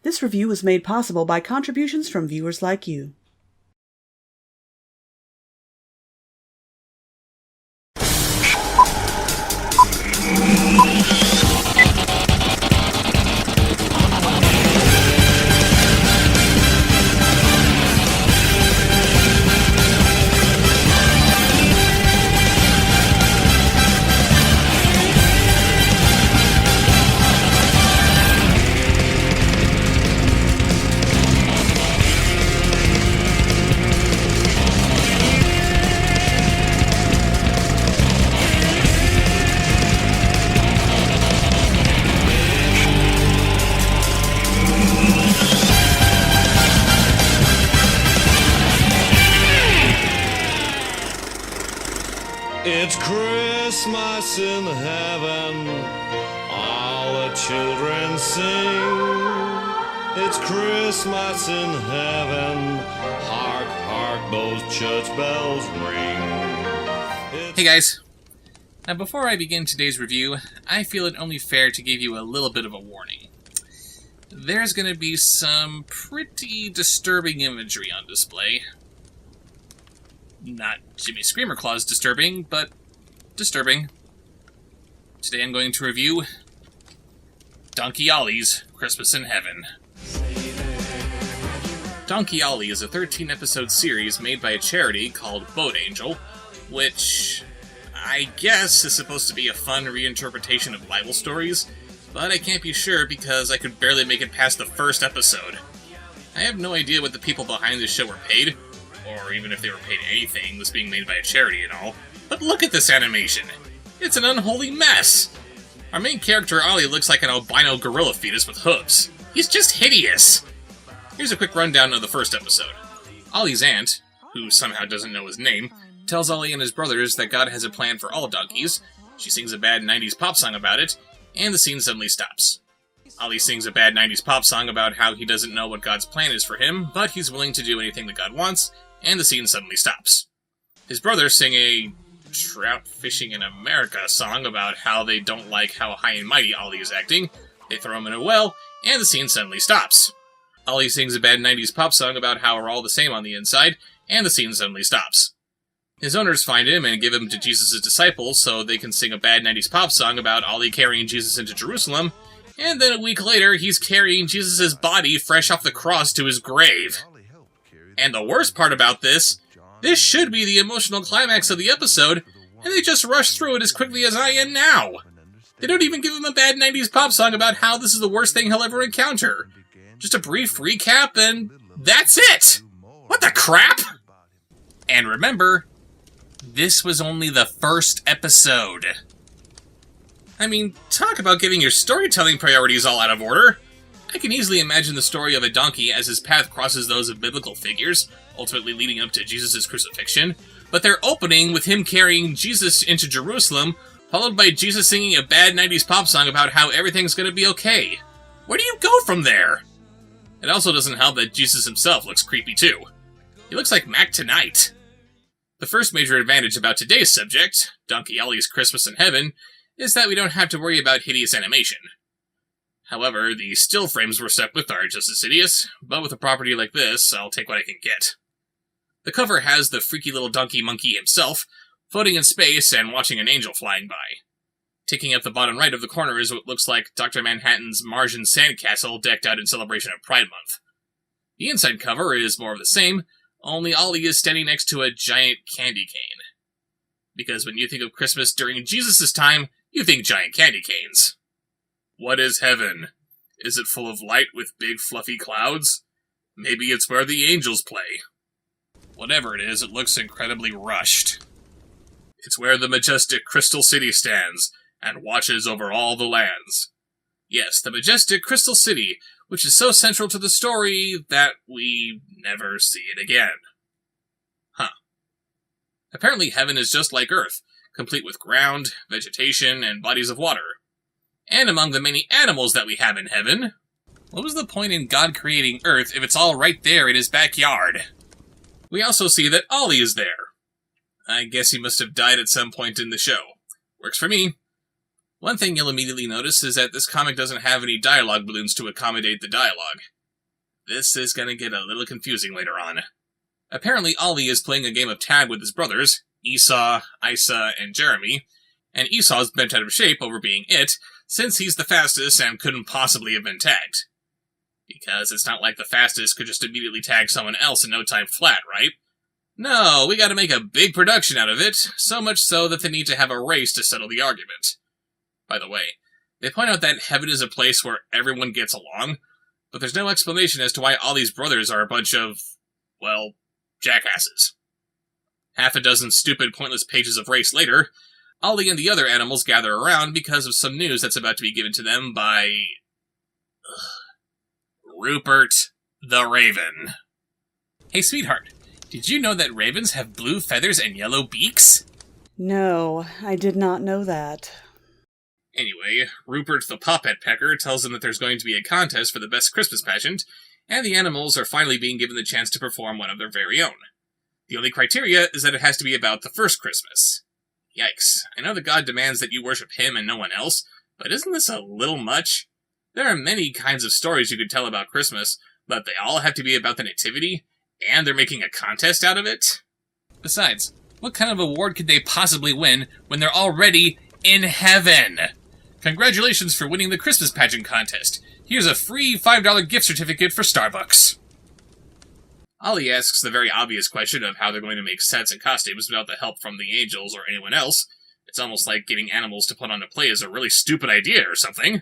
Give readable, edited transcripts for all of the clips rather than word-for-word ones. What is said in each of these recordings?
This review was made possible by contributions from viewers like you. It's Christmas in heaven, all the children sing. It's Christmas in heaven, hark, hark, those church bells ring. Hey guys, now before I begin today's review, I feel it only fair to give you a little bit of a warning. There's going to be some pretty disturbing imagery on display. Not Jimmy Screamer-Claus disturbing, but disturbing. Today I'm going to review Donkey Ollie's Christmas in Heaven. Donkey Ollie is a 13-episode series made by a charity called Boat Angel, which I guess is supposed to be a fun reinterpretation of Bible stories, but I can't be sure because I could barely make it past the first episode. I have no idea what the people behind this show were paid, or even if they were paid anything, this being made by a charity and all. But look at this animation! It's an unholy mess! Our main character, Ollie, looks like an albino gorilla fetus with hooves. He's just hideous! Here's a quick rundown of the first episode. Ollie's aunt, who somehow doesn't know his name, tells Ollie and his brothers that God has a plan for all donkeys. She sings a bad 90s pop song about it, and the scene suddenly stops. Ollie sings a bad 90s pop song about how he doesn't know what God's plan is for him, but he's willing to do anything that God wants, and the scene suddenly stops. His brothers sing a trout fishing in America song about how they don't like how high and mighty Ollie is acting. They throw him in a well, and the scene suddenly stops. Ollie sings a bad 90s pop song about how we're all the same on the inside, and the scene suddenly stops. His owners find him and give him to Jesus' disciples so they can sing a bad 90s pop song about Ollie carrying Jesus into Jerusalem, and then a week later he's carrying Jesus' body fresh off the cross to his grave. And the worst part about this should be the emotional climax of the episode, and they just rush through it as quickly as I am now. They don't even give him a bad 90s pop song about how this is the worst thing he'll ever encounter. Just a brief recap, and that's it! What the crap? And remember, this was only the first episode. I mean, talk about getting your storytelling priorities all out of order. I can easily imagine the story of a donkey as his path crosses those of biblical figures, ultimately leading up to Jesus' crucifixion, but they're opening with him carrying Jesus into Jerusalem, followed by Jesus singing a bad 90s pop song about how everything's gonna be okay. Where do you go from there? It also doesn't help that Jesus himself looks creepy too. He looks like Mac Tonight. The first major advantage about today's subject, Donkey Ollie's Christmas in Heaven, is that we don't have to worry about hideous animation. However, the still frames we're stuck with are just as hideous, but with a property like this, I'll take what I can get. The cover has the freaky little donkey monkey himself, floating in space and watching an angel flying by. Taking up the bottom right of the corner is what looks like Dr. Manhattan's Martian sandcastle decked out in celebration of Pride Month. The inside cover is more of the same, only Ollie is standing next to a giant candy cane. Because when you think of Christmas during Jesus' time, you think giant candy canes. What is heaven? Is it full of light with big fluffy clouds? Maybe it's where the angels play. Whatever it is, it looks incredibly rushed. It's where the majestic Crystal City stands, and watches over all the lands. Yes, the majestic Crystal City, which is so central to the story that we never see it again. Huh. Apparently heaven is just like Earth, complete with ground, vegetation, and bodies of water. And among the many animals that we have in heaven, what was the point in God creating Earth if it's all right there in his backyard? We also see that Ollie is there. I guess he must have died at some point in the show. Works for me. One thing you'll immediately notice is that this comic doesn't have any dialogue balloons to accommodate the dialogue. This is gonna get a little confusing later on. Apparently, Ollie is playing a game of tag with his brothers, Esau, Isa, and Jeremy, and Esau's bent out of shape over being it, since he's the fastest and couldn't possibly have been tagged. Because it's not like the fastest could just immediately tag someone else in no time flat, right? No, we gotta make a big production out of it, so much so that they need to have a race to settle the argument. By the way, they point out that heaven is a place where everyone gets along, but there's no explanation as to why Ollie's brothers are a bunch of, well, jackasses. Half a dozen stupid, pointless pages of race later, Ollie and the other animals gather around because of some news that's about to be given to them by... Rupert the Raven. Hey, sweetheart, did you know that ravens have blue feathers and yellow beaks? No, I did not know that. Anyway, Rupert the Poppet Pecker tells them that there's going to be a contest for the best Christmas pageant, and the animals are finally being given the chance to perform one of their very own. The only criteria is that it has to be about the first Christmas. Yikes, I know that God demands that you worship him and no one else, but isn't this a little much? There are many kinds of stories you could tell about Christmas, but they all have to be about the Nativity, and they're making a contest out of it? Besides, what kind of award could they possibly win when they're already in heaven? Congratulations for winning the Christmas pageant contest. Here's a free $5 gift certificate for Starbucks. Ollie asks the very obvious question of how they're going to make sets and costumes without the help from the angels or anyone else. It's almost like getting animals to put on a play is a really stupid idea or something.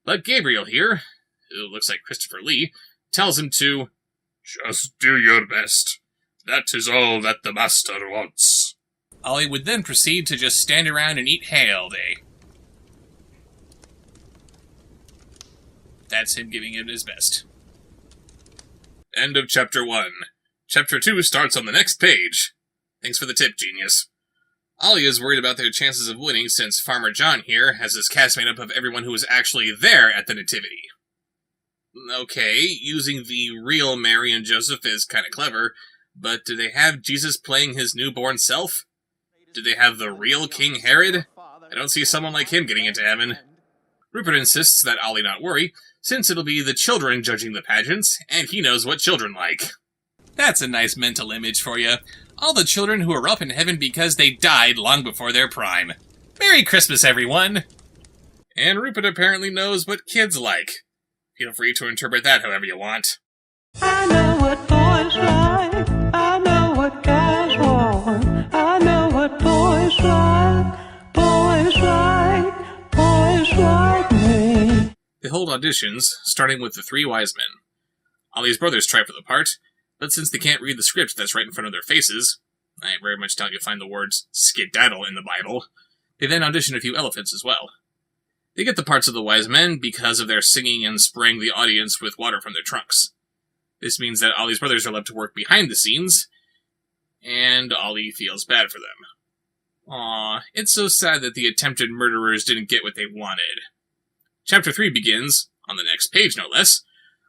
But Gabriel here, who looks like Christopher Lee, tells him to just do your best. That is all that the master wants. Ollie would then proceed to just stand around and eat hay all day. That's him giving it his best. End of Chapter 1. Chapter 2 starts on the next page. Thanks for the tip, genius. Ollie is worried about their chances of winning since Farmer John here has his cast made up of everyone who was actually there at the Nativity. Okay, using the real Mary and Joseph is kind of clever, but do they have Jesus playing his newborn self? Do they have the real King Herod? I don't see someone like him getting into heaven. Rupert insists that Ollie not worry, since it'll be the children judging the pageants, and he knows what children like. That's a nice mental image for you. All the children who are up in heaven because they died long before their prime. Merry Christmas, everyone! And Rupert apparently knows what kids like. Feel free to interpret that however you want. I know what boys like. I know what guys want. I know what boys like. Boys like. Boys like me. They hold auditions, starting with the three wise men. Ollie's brothers try for the part, but since they can't read the script that's right in front of their faces, I very much doubt you'll find the words skedaddle in the Bible, they then audition a few elephants as well. They get the parts of the wise men because of their singing and spraying the audience with water from their trunks. This means that Ollie's brothers are left to work behind the scenes, and Ollie feels bad for them. Aw, it's so sad that the attempted murderers didn't get what they wanted. Chapter 3 begins, on the next page no less,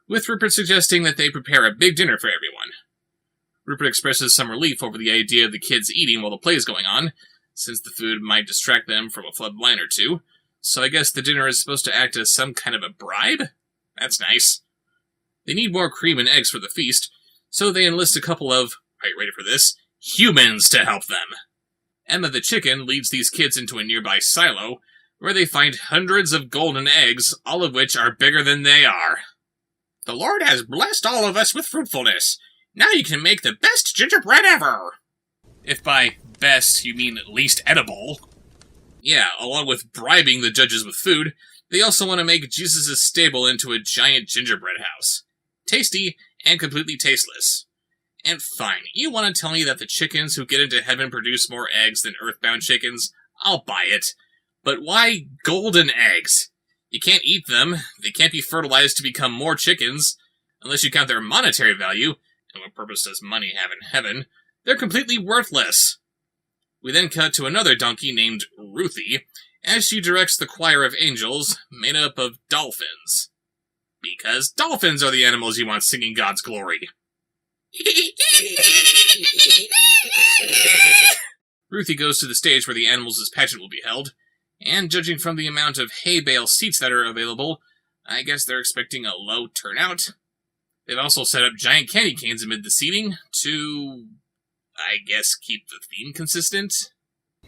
with Rupert suggesting that they prepare a big dinner for everyone. Rupert expresses some relief over the idea of the kids eating while the play is going on, since the food might distract them from a flub line or two, so I guess the dinner is supposed to act as some kind of a bribe? That's nice. They need more cream and eggs for the feast, so they enlist a couple of, are you ready for this, humans to help them. Emma the chicken leads these kids into a nearby silo, where they find hundreds of golden eggs, all of which are bigger than they are. The Lord has blessed all of us with fruitfulness. Now you can make the best gingerbread ever! If by best you mean least edible. Yeah, along with bribing the judges with food, they also want to make Jesus' stable into a giant gingerbread house. Tasty and completely tasteless. And fine, you want to tell me that the chickens who get into heaven produce more eggs than earthbound chickens? I'll buy it. But why golden eggs? You can't eat them, they can't be fertilized to become more chickens, unless you count their monetary value, and what purpose does money have in heaven? They're completely worthless. We then cut to another donkey named Ruthie, as she directs the choir of angels, made up of dolphins. Because dolphins are the animals you want singing God's glory. Ruthie goes to the stage where the animals' pageant will be held, and judging from the amount of hay bale seats that are available, I guess they're expecting a low turnout. They've also set up giant candy canes amid the seating to, I guess, keep the theme consistent.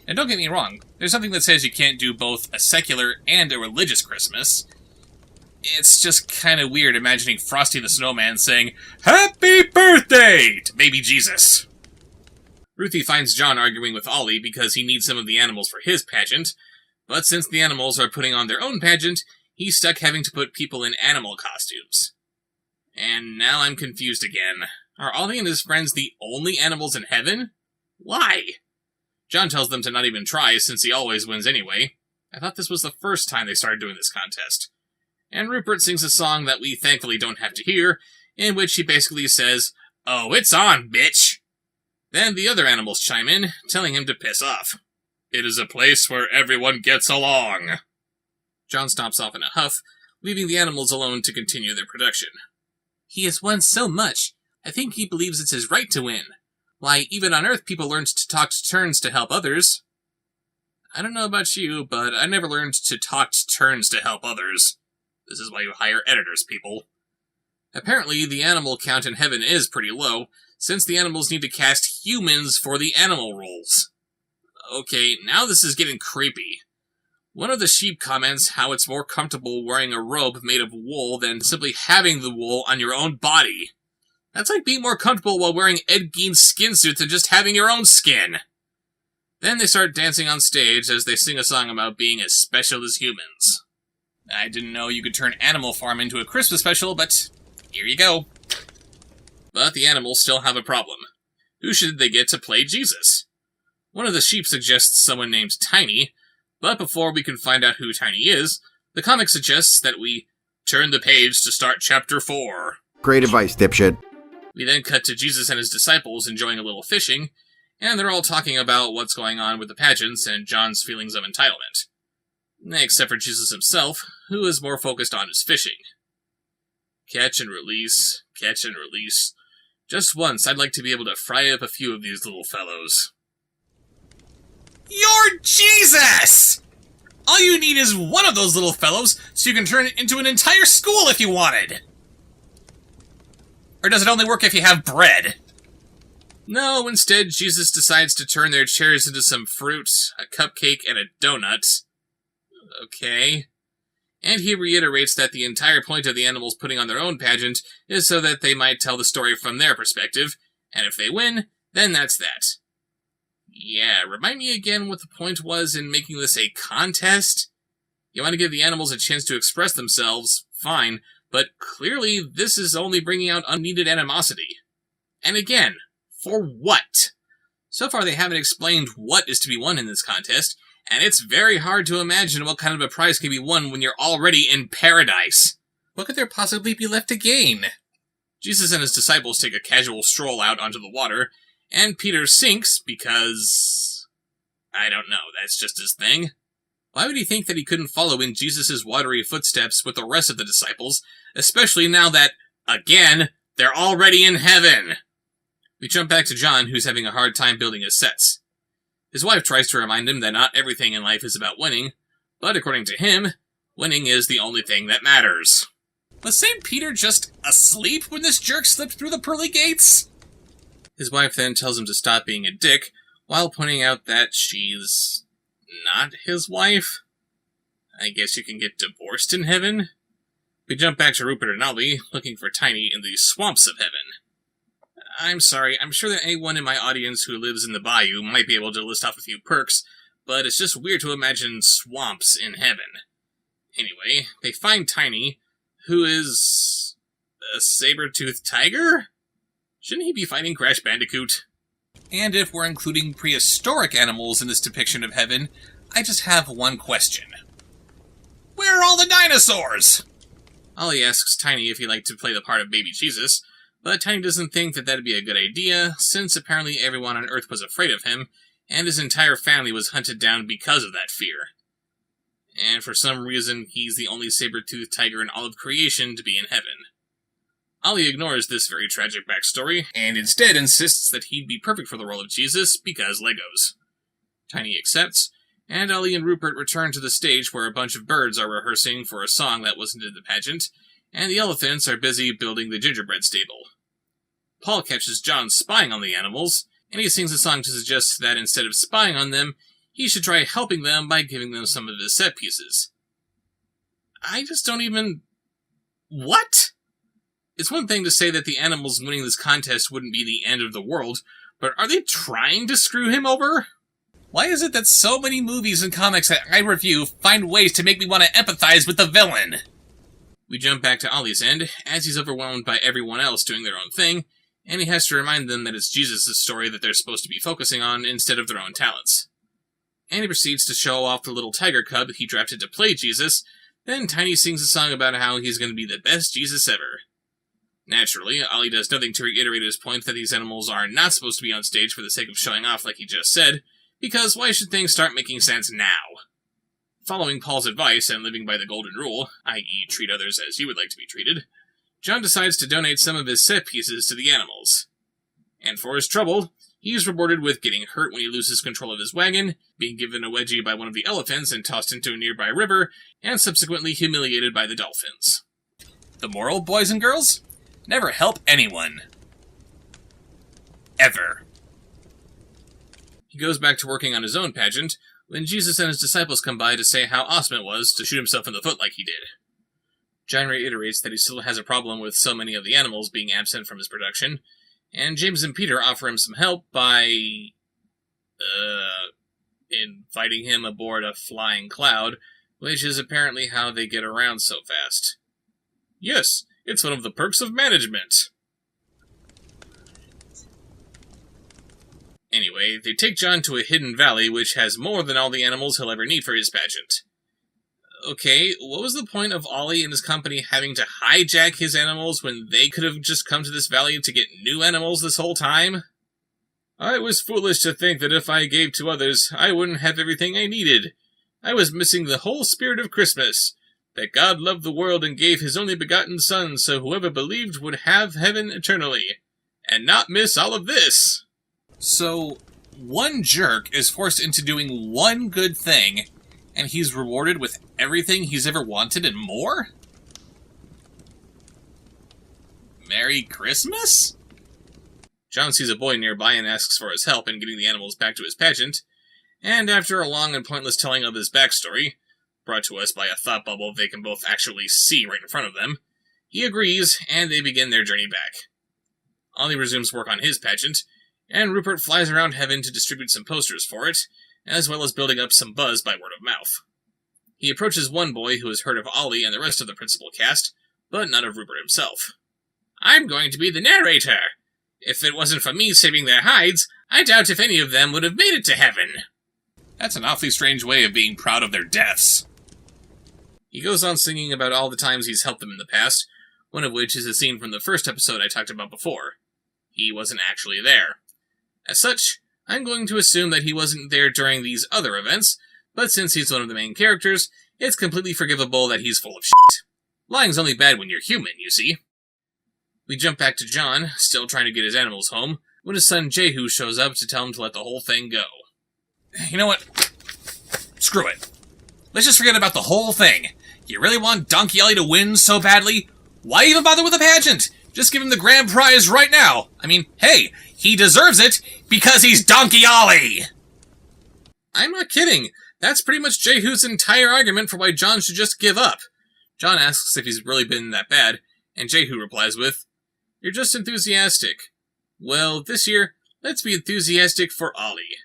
And don't get me wrong, there's something that says you can't do both a secular and a religious Christmas. It's just kind of weird imagining Frosty the Snowman saying, "Happy birthday!" to baby Jesus. Ruthie finds John arguing with Ollie because he needs some of the animals for his pageant, but since the animals are putting on their own pageant, he's stuck having to put people in animal costumes. And now I'm confused again. Are Ollie and his friends the only animals in heaven? Why? John tells them to not even try, since he always wins anyway. I thought this was the first time they started doing this contest. And Rupert sings a song that we thankfully don't have to hear, in which he basically says, "Oh, it's on, bitch!" Then the other animals chime in, telling him to piss off. It is a place where everyone gets along. John stomps off in a huff, leaving the animals alone to continue their production. He has won so much, I think he believes it's his right to win. Why, even on Earth people learned to talk turns to help others. I don't know about you, but I never learned to talk turns to help others. This is why you hire editors, people. Apparently, the animal count in heaven is pretty low, since the animals need to cast humans for the animal roles. Okay, now this is getting creepy. One of the sheep comments how it's more comfortable wearing a robe made of wool than simply having the wool on your own body. That's like being more comfortable while wearing Ed Gein's skin suit than just having your own skin. Then they start dancing on stage as they sing a song about being as special as humans. I didn't know you could turn Animal Farm into a Christmas special, but here you go. But the animals still have a problem. Who should they get to play Jesus? One of the sheep suggests someone named Tiny, but before we can find out who Tiny is, the comic suggests that we turn the page to start chapter 4. Great advice, dipshit. We then cut to Jesus and his disciples enjoying a little fishing, and they're all talking about what's going on with the pageants and John's feelings of entitlement. Except for Jesus himself, who is more focused on his fishing. Catch and release, catch and release. Just once, I'd like to be able to fry up a few of these little fellows. You're Jesus! All you need is one of those little fellows, so you can turn it into an entire school if you wanted! Or does it only work if you have bread? No, instead, Jesus decides to turn their chairs into some fruit, a cupcake, and a donut. Okay. And he reiterates that the entire point of the animals putting on their own pageant is so that they might tell the story from their perspective, and if they win, then that's that. Yeah, remind me again what the point was in making this a contest? You want to give the animals a chance to express themselves, fine, but clearly this is only bringing out unneeded animosity. And again, for what? So far they haven't explained what is to be won in this contest, and it's very hard to imagine what kind of a prize can be won when you're already in paradise. What could there possibly be left to gain? Jesus and his disciples take a casual stroll out onto the water, and Peter sinks because... I don't know, that's just his thing. Why would he think that he couldn't follow in Jesus' watery footsteps with the rest of the disciples, especially now that, again, they're already in heaven? We jump back to John, who's having a hard time building his sets. His wife tries to remind him that not everything in life is about winning, but according to him, winning is the only thing that matters. Was St. Peter just asleep when this jerk slipped through the pearly gates? His wife then tells him to stop being a dick, while pointing out that she's not his wife. I guess you can get divorced in heaven? We jump back to Rupert and Ollie, looking for Tiny in the swamps of heaven. I'm sorry, I'm sure that anyone in my audience who lives in the bayou might be able to list off a few perks, but it's just weird to imagine swamps in heaven. Anyway, they find Tiny, who is... a saber-toothed tiger? Shouldn't he be fighting Crash Bandicoot? And if we're including prehistoric animals in this depiction of heaven, I just have one question. Where are all the dinosaurs? Ollie asks Tiny if he'd like to play the part of baby Jesus, but Tiny doesn't think that that'd be a good idea, since apparently everyone on Earth was afraid of him, and his entire family was hunted down because of that fear. And for some reason, he's the only saber-toothed tiger in all of creation to be in heaven. Ollie ignores this very tragic backstory, and instead insists that he'd be perfect for the role of Jesus because Legos. Tiny accepts, and Ollie and Rupert return to the stage where a bunch of birds are rehearsing for a song that wasn't in the pageant, and the elephants are busy building the gingerbread stable. Paul catches John spying on the animals, and he sings a song to suggest that instead of spying on them, he should try helping them by giving them some of his set pieces. I just don't even... What? It's one thing to say that the animals winning this contest wouldn't be the end of the world, but are they trying to screw him over? Why is it that so many movies and comics that I review find ways to make me want to empathize with the villain? We jump back to Ollie's end, as he's overwhelmed by everyone else doing their own thing, and he has to remind them that it's Jesus' story that they're supposed to be focusing on instead of their own talents. And he proceeds to show off the little tiger cub he drafted to play Jesus, then Tiny sings a song about how he's going to be the best Jesus ever. Naturally, Ollie does nothing to reiterate his point that these animals are not supposed to be on stage for the sake of showing off like he just said, because why should things start making sense now? Following Paul's advice and living by the golden rule, i.e. treat others as you would like to be treated, John decides to donate some of his set pieces to the animals. And for his trouble, he's rewarded with getting hurt when he loses control of his wagon, being given a wedgie by one of the elephants and tossed into a nearby river, and subsequently humiliated by the dolphins. The moral, boys and girls? Never help anyone. Ever. He goes back to working on his own pageant, when Jesus and his disciples come by to say how awesome it was to shoot himself in the foot like he did. John reiterates that he still has a problem with so many of the animals being absent from his production, and James and Peter offer him some help by... inviting him aboard a flying cloud, which is apparently how they get around so fast. Yes, it's one of the perks of management. Anyway, they take John to a hidden valley which has more than all the animals he'll ever need for his pageant. Okay, what was the point of Ollie and his company having to hijack his animals when they could have just come to this valley to get new animals this whole time? I was foolish to think that if I gave to others, I wouldn't have everything I needed. I was missing the whole spirit of Christmas. That God loved the world and gave his only begotten Son so whoever believed would have heaven eternally. And not miss all of this. So, one jerk is forced into doing one good thing, and he's rewarded with everything he's ever wanted and more? Merry Christmas? John sees a boy nearby and asks for his help in getting the animals back to his pageant, and after a long and pointless telling of his backstory, brought to us by a thought bubble they can both actually see right in front of them, he agrees, and they begin their journey back. Ollie resumes work on his pageant, and Rupert flies around heaven to distribute some posters for it, as well as building up some buzz by word of mouth. He approaches one boy who has heard of Ollie and the rest of the principal cast, but not of Rupert himself. I'm going to be the narrator. If it wasn't for me saving their hides, I doubt if any of them would have made it to heaven. That's an awfully strange way of being proud of their deaths. He goes on singing about all the times he's helped them in the past, one of which is a scene from the first episode I talked about before. He wasn't actually there. As such, I'm going to assume that he wasn't there during these other events, but since he's one of the main characters, it's completely forgivable that he's full of shit. Lying's only bad when you're human, you see. We jump back to John, still trying to get his animals home, when his son Jehu shows up to tell him to let the whole thing go. You know what? Screw it. Let's just forget about the whole thing. You really want Donkey Ollie to win so badly? Why even bother with a pageant? Just give him the grand prize right now. I mean, hey, he deserves it because he's Donkey Ollie! I'm not kidding. That's pretty much Jehu's entire argument for why John should just give up. John asks if he's really been that bad, and Jehu replies with, "You're just enthusiastic. Well, this year, let's be enthusiastic for Ollie."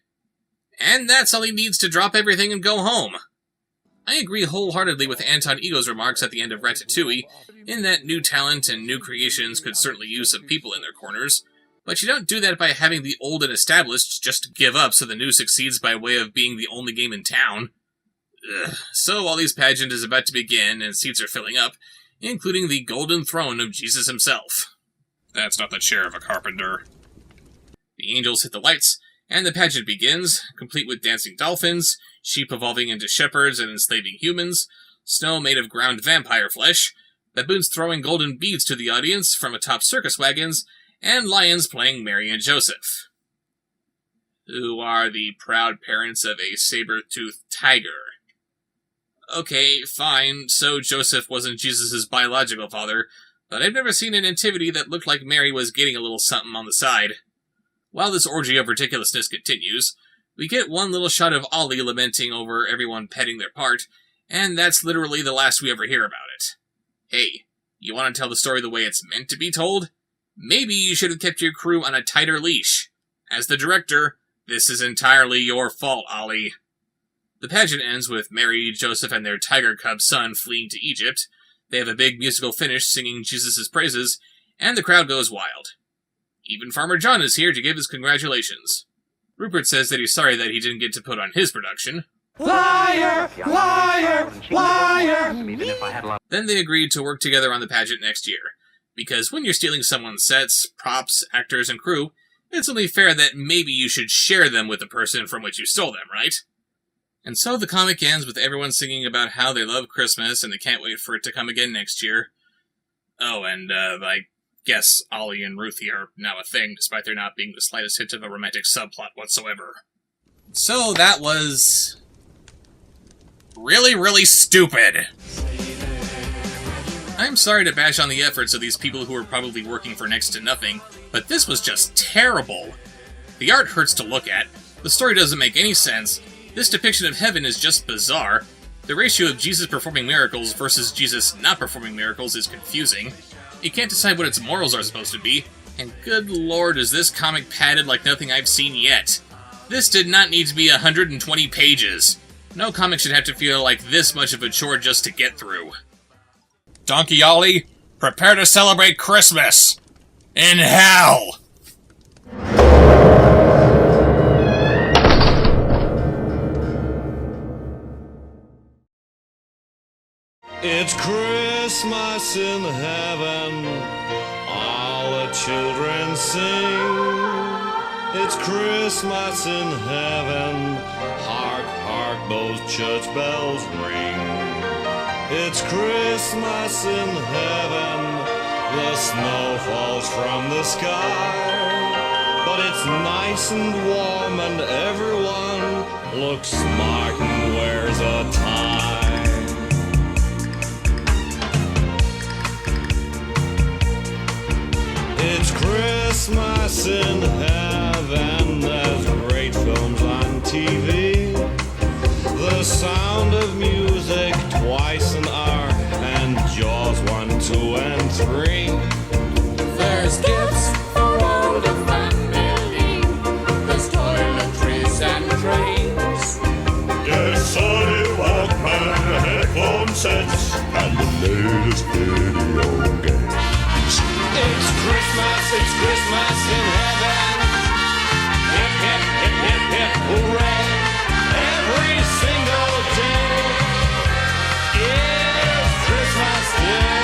And that's all he needs to drop everything and go home. I agree wholeheartedly with Anton Ego's remarks at the end of Ratatouille, in that new talent and new creations could certainly use some people in their corners, but you don't do that by having the old and established just give up so the new succeeds by way of being the only game in town. Ugh. So Ollie's pageant is about to begin, and seats are filling up, including the golden throne of Jesus himself. That's not the chair of a carpenter. The angels hit the lights, and the pageant begins, complete with dancing dolphins, sheep evolving into shepherds and enslaving humans, snow made of ground vampire flesh, baboons throwing golden beads to the audience from atop circus wagons, and lions playing Mary and Joseph, who are the proud parents of a saber-toothed tiger. Okay, fine, so Joseph wasn't Jesus' biological father, but I've never seen a nativity that looked like Mary was getting a little something on the side. While this orgy of ridiculousness continues, we get one little shot of Ollie lamenting over everyone petting their part, and that's literally the last we ever hear about it. Hey, you want to tell the story the way it's meant to be told? Maybe you should have kept your crew on a tighter leash. As the director, this is entirely your fault, Ollie. The pageant ends with Mary, Joseph, and their tiger cub son fleeing to Egypt. They have a big musical finish singing Jesus' praises, and the crowd goes wild. Even Farmer John is here to give his congratulations. Rupert says that he's sorry that he didn't get to put on his production. Liar! Liar! Liar! Then they agreed to work together on the pageant next year, because when you're stealing someone's sets, props, actors, and crew, it's only fair that maybe you should share them with the person from which you stole them, right? And so the comic ends with everyone singing about how they love Christmas and they can't wait for it to come again next year. Oh, and I guess Ollie and Ruthie are now a thing, despite there not being the slightest hint of a romantic subplot whatsoever. So that was really, really stupid. I'm sorry to bash on the efforts of these people who are probably working for next to nothing, but this was just terrible. The art hurts to look at, the story doesn't make any sense, this depiction of heaven is just bizarre, the ratio of Jesus performing miracles versus Jesus not performing miracles is confusing, you can't decide what its morals are supposed to be, and good lord is this comic padded like nothing I've seen yet. This did not need to be 120 pages. No comic should have to feel like this much of a chore just to get through. Donkey Ollie, prepare to celebrate Christmas! In hell! It's Christmas in heaven, all the children sing. It's Christmas in heaven, hark, hark, those church bells ring. It's Christmas in heaven, the snow falls from the sky. But it's nice and warm and everyone looks smart and wears a tie. It's Christmas in heaven, there's great films on TV. The Sound of Music, Twice an Hour, and Jaws 1, 2, and 3. There's gifts for all the family, there's toiletries and trains. There's Sony Walkman, headphone sets, and the latest video games. It's Christmas in heaven. Hip, hip, hip, hip, hip, hooray. Every single day is Christmas Day.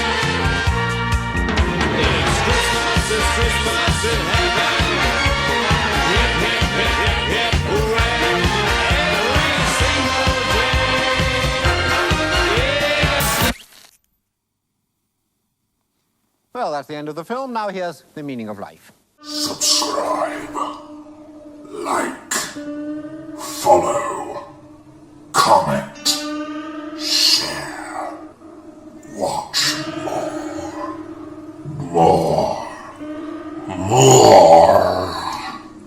It's Christmas in heaven. Hip, hip, hip, hip, hip, hooray. Every single day is... Well, that's the end of the film. Now here's the meaning of life. Subscribe, like, follow.